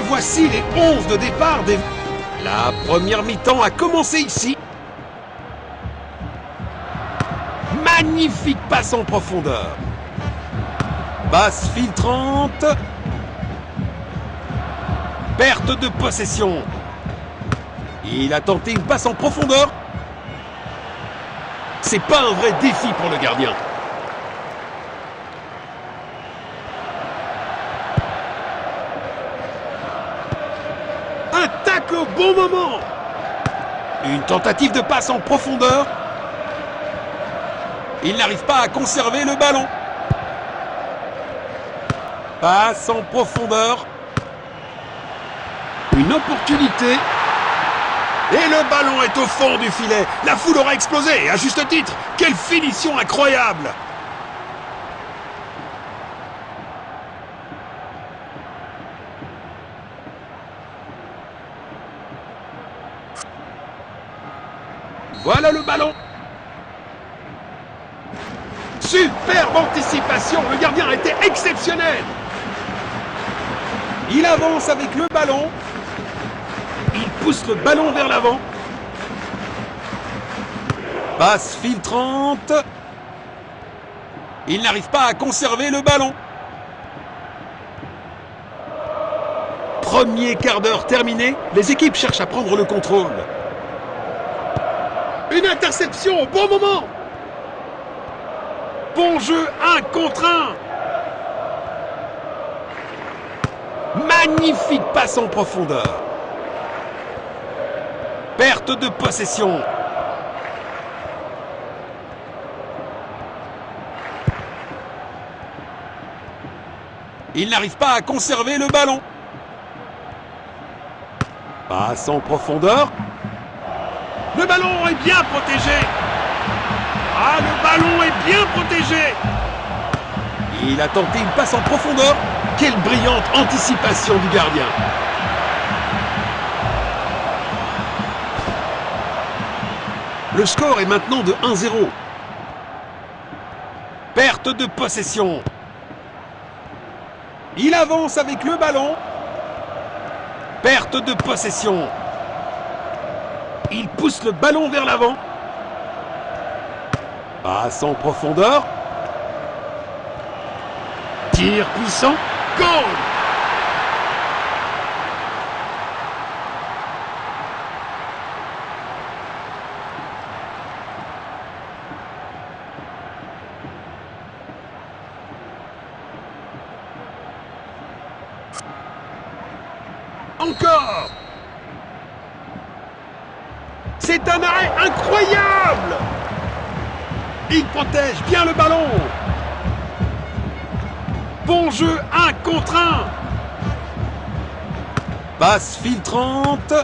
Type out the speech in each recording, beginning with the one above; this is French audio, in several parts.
voici les 11 de départ des... La première mi-temps a commencé ici. Magnifique passe en profondeur. Passe filtrante. Perte de possession. Il a tenté une passe en profondeur. C'est pas un vrai défi pour le gardien. Un tacle au bon moment. Une tentative de passe en profondeur. Il n'arrive pas à conserver le ballon. Passe en profondeur. Une opportunité. Et le ballon est au fond du filet. La foule aura explosé, à juste titre. Quelle finition incroyable! Voilà le ballon. Superbe anticipation. Le gardien a été exceptionnel. Il avance avec le ballon. Il pousse le ballon vers l'avant. Passe filtrante. Il n'arrive pas à conserver le ballon. Premier quart d'heure terminé. Les équipes cherchent à prendre le contrôle. Une interception au bon moment. Bon jeu, 1 contre 1. Magnifique passe en profondeur. Perte de possession. Il n'arrive pas à conserver le ballon. Passe en profondeur. Le ballon est bien protégé. Ah, le ballon est bien protégé. Il a tenté une passe en profondeur. Quelle brillante anticipation du gardien. Le score est maintenant de 1-0. Perte de possession. Il avance avec le ballon. Perte de possession. Il pousse le ballon vers l'avant. Passe en profondeur. Tir puissant. Goal! Encore! C'est un arrêt incroyable! Il protège bien le ballon. Bon jeu, 1 contre 1. Passe filtrante.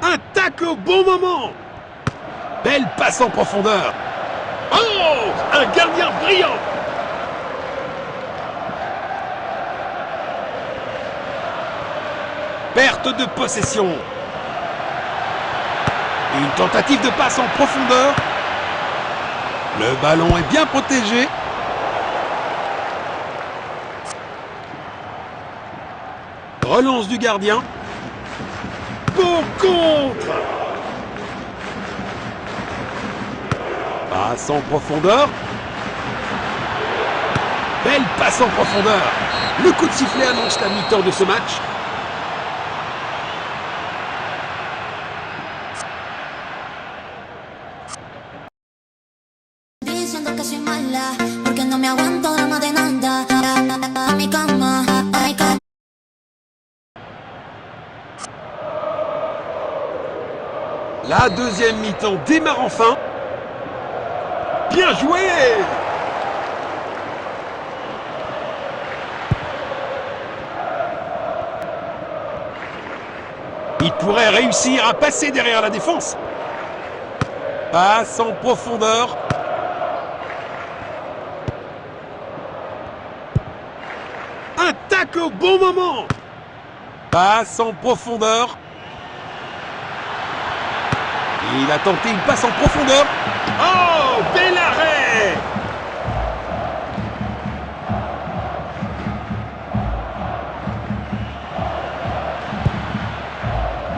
Un tacle au bon moment. Belle passe en profondeur. Oh! Un gardien brillant. Perte de possession. Une tentative de passe en profondeur. Le ballon est bien protégé. Relance du gardien. Beau contre. Passe en profondeur. Belle passe en profondeur. Le coup de sifflet annonce la mi-temps de ce match. La deuxième mi-temps démarre enfin. Bien joué! Il pourrait réussir à passer derrière la défense. Passe en profondeur. Un tacle au bon moment. Passe en profondeur. Il a tenté une passe en profondeur. Oh, bel arrêt!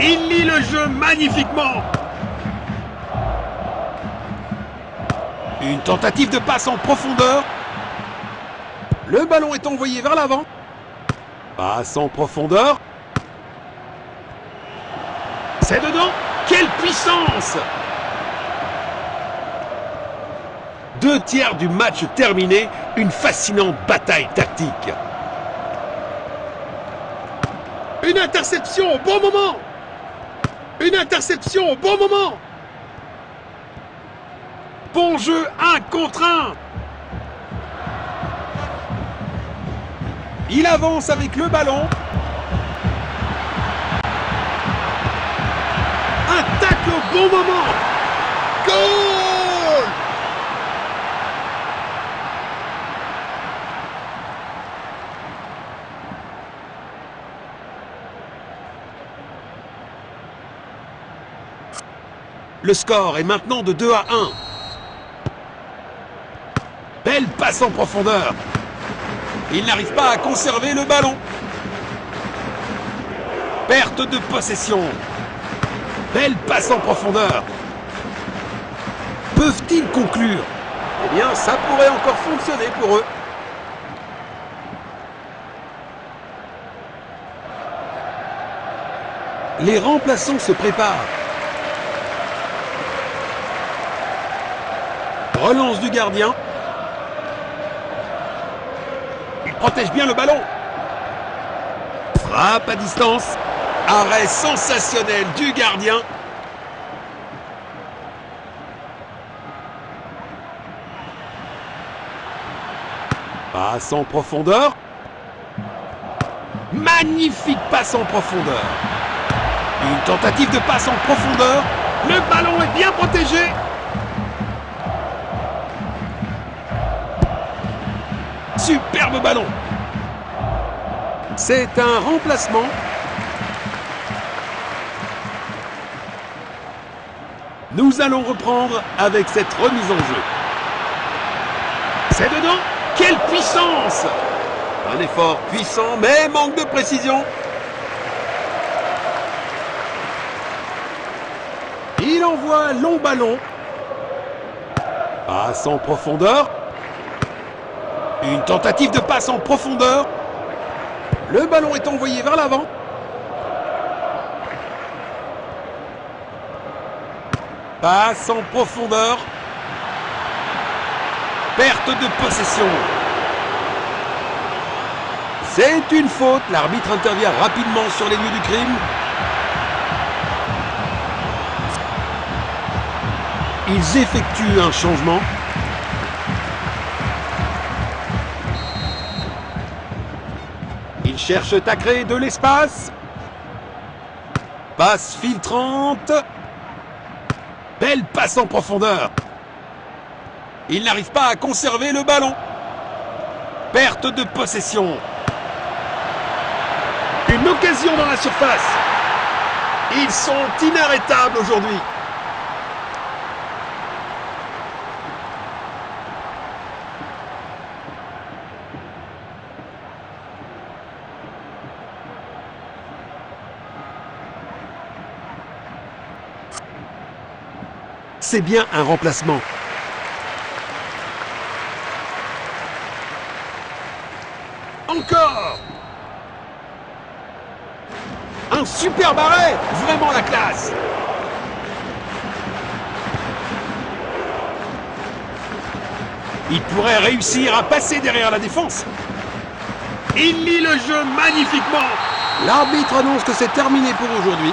Il lit le jeu magnifiquement. Une tentative de passe en profondeur. Le ballon est envoyé vers l'avant. Passe en profondeur. C'est dedans. Quelle puissance! 2 tiers du match terminé. Une fascinante bataille tactique. Une interception au bon moment. Une interception au bon moment. Bon jeu 1 contre 1. Il avance avec le ballon. Un tacle au bon moment. Goal! Le score est maintenant de 2 à 1. Belle passe en profondeur. Il n'arrive pas à conserver le ballon. Perte de possession. Belle passe en profondeur. Peuvent-ils conclure? Eh bien, ça pourrait encore fonctionner pour eux. Les remplaçants se préparent. Relance du gardien. Il protège bien le ballon. Frappe à distance. Arrêt sensationnel du gardien. Passe en profondeur. Magnifique passe en profondeur. Une tentative de passe en profondeur. Le ballon est bien protégé. Superbe ballon. C'est un remplacement. Nous allons reprendre avec cette remise en jeu. C'est dedans. Quelle puissance! Un effort puissant, mais manque de précision. Il envoie un long ballon. Passe en profondeur. Une tentative de passe en profondeur. Le ballon est envoyé vers l'avant. Passe en profondeur. Perte de possession. C'est une faute. L'arbitre intervient rapidement sur les lieux du crime. Ils effectuent un changement. Ils cherchent à créer de l'espace. Passe filtrante. Belle passe en profondeur. Il n'arrive pas à conserver le ballon. Perte de possession. Une occasion dans la surface. Ils sont inarrêtables aujourd'hui. C'est bien un remplacement. Encore! Un super arrêt! Vraiment la classe! Il pourrait réussir à passer derrière la défense. Il lit le jeu magnifiquement. L'arbitre annonce que c'est terminé pour aujourd'hui.